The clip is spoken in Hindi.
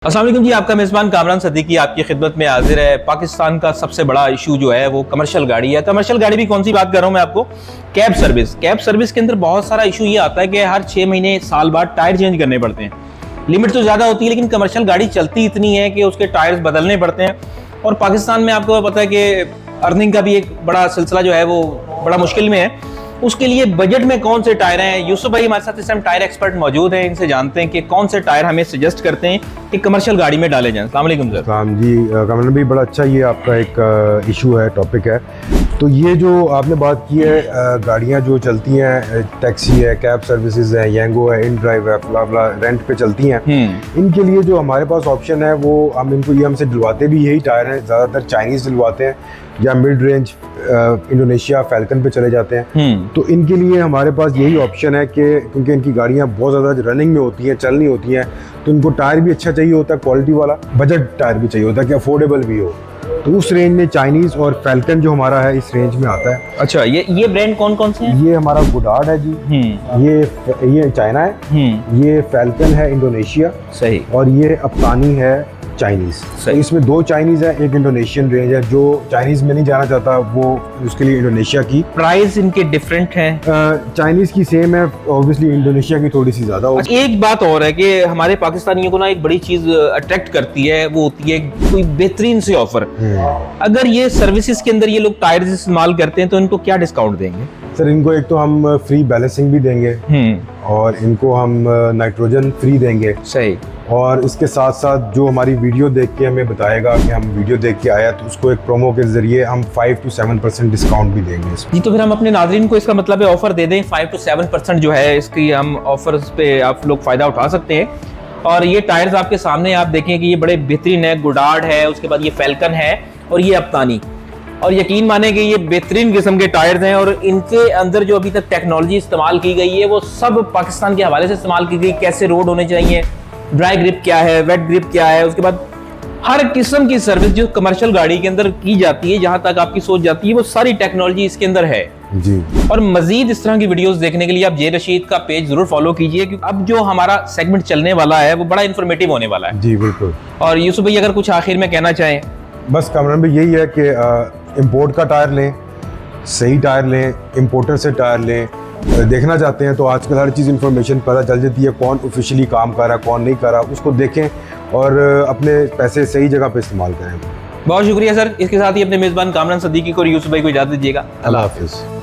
अस्सलाम वालेकुम जी, आपका मेज़बान कामरान सदीकी आपकी खिदमत में हाजिर है। पाकिस्तान का सबसे बड़ा इशू जो है वो कमर्शियल गाड़ी है। कमर्शियल गाड़ी भी कौन सी बात कर रहा हूँ मैं आपको, कैब सर्विस। कैब सर्विस के अंदर बहुत सारा इशू ये आता है कि हर 6 महीने साल बाद टायर चेंज करने पड़ते हैं। लिमिट तो ज़्यादा होती है लेकिन कमर्शियल गाड़ी चलती इतनी है कि उसके टायर्स बदलने पड़ते हैं। और पाकिस्तान में आपको पता है कि अर्निंग का भी एक बड़ा सिलसिला जो है वो बड़ा मुश्किल में है। उसके लिए बजट में कौन से टायर हैं, यूसुफ भाई हमारे साथ इस टाइम टायर एक्सपर्ट मौजूद हैं, इनसे जानते हैं कि कौन से टायर हमें सजेस्ट करते हैं कि कमर्शियल गाड़ी में डाले जाएं। अस्सलाम वालेकुम सर। सलाम जी कमरान भाई, बड़ा अच्छा ये आपका एक इशू है, टॉपिक है। तो ये जो आपने बात की है, गाड़ियाँ जो चलती हैं, टैक्सी है, कैब सर्विसेज है, यंगो है, इन ड्राइव है, फला रेंट पे चलती हैं, इनके लिए जो हमारे पास ऑप्शन है वो हम इनको ये हमसे दिलवाते भी यही टायर हैं। ज़्यादातर चाइनीज़ दिलवाते हैं या मिड रेंज इंडोनेशिया फैल्कन पे चले जाते हैं। तो इनके लिए हमारे पास यही ऑप्शन है कि क्योंकि इनकी गाड़ियाँ बहुत ज़्यादा रनिंग में होती हैं, चल नहीं होती हैं, तो इनको टायर भी अच्छा चाहिए होता है, क्वालिटी वाला बजट टायर भी चाहिए होता है कि अफोर्डेबल भी हो। तो उस रेंज में चाइनीज़ और फैल्कन जो हमारा है इस रेंज में आता है। अच्छा, ये ब्रांड कौन कौन से हैं? ये हमारा गुडार्ड है जी, ये चाइना है, ये फैल्कन है इंडोनेशिया, सही, और ये अपतानी है चाइनीज़। तो इसमें दो चाइनीज़ है, एक इंडोनेशियन रेंज है। जो चाइनीज़ में नहीं जाना चाहता वो उसके लिए इंडोनेशिया की। प्राइस इनके डिफरेंट हैं? चाइनीज़ की सेम है, ऑब्वियसली इंडोनेशिया की थोड़ी सी ज़्यादा होगी। एक बात और है कि हमारे पाकिस्तानियों को ना एक बड़ी चीज अट्रैक्ट करती है, वो होती है कोई बेहतरीन से ऑफर। अगर ये सर्विसेज के अंदर ये लोग टायर्स इस्तेमाल करते हैं तो इनको क्या डिस्काउंट देंगे? सर इनको एक तो हम फ्री बैलेंसिंग भी देंगे और इनको हम नाइट्रोजन फ्री देंगे। सही। और इसके साथ साथ जो हमारी वीडियो देख के हमें बताएगा कि हम वीडियो देख के आया, तो उसको एक प्रोमो के जरिए हम 5 to 7% डिस्काउंट भी देंगे इसमें। जी, तो फिर हम अपने नाज़रीन को इसका मतलब है ऑफर दे दें 5 to 7% जो है इसकी हम ऑफर्स पे आप लोग फ़ायदा उठा सकते हैं। और ये टायर्स आपके सामने आप देखें कि ये बड़े बेहतरीन है, गुडार्ड है, उसके बाद ये फैल्कन है और ये अपतानी। और यकीन माने कि ये बेहतरीन किस्म के टायर्स हैं और इनके अंदर जो अभी तक टेक्नोलॉजी इस्तेमाल की गई है वो सब पाकिस्तान के हवाले से इस्तेमाल की गई। कैसे रोड होने चाहिए, ड्राई ग्रिप क्या है, वेट ग्रिप क्या है, उसके बाद हर किस्म की सर्विस जो कमर्शियल गाड़ी के अंदर की जाती है, जहां तक आपकी सोच जाती है, वो सारी टेक्नोलॉजी इसके अंदर है जी। और मजीद इस तरह की वीडियोस देखने के लिए आप जे रशीद का पेज जरूर फॉलो कीजिए, क्योंकि अब जो हमारा सेगमेंट चलने वाला है वो बड़ा इंफॉर्मेटिव होने वाला है। जी बिल्कुल। और यूसुफ भाई अगर कुछ आखिर में कहना चाहें? बस कमरान भाई यही है कि इंपोर्ट का टायर लें, सही टायर लें, इंपोर्टर से टायर लें। देखना चाहते हैं तो आजकल हर चीज़ इन्फॉर्मेशन पता चल जाती है, कौन ऑफिशियली काम कर रहा है, कौन नहीं कर रहा, उसको देखें और अपने पैसे सही जगह पे इस्तेमाल करें। बहुत शुक्रिया सर। इसके साथ ही अपने मेज़बान कामरान सदीकी को और यूसुफ भाई को इजाज़त दीजिएगा। अल्लाह हाफिज़।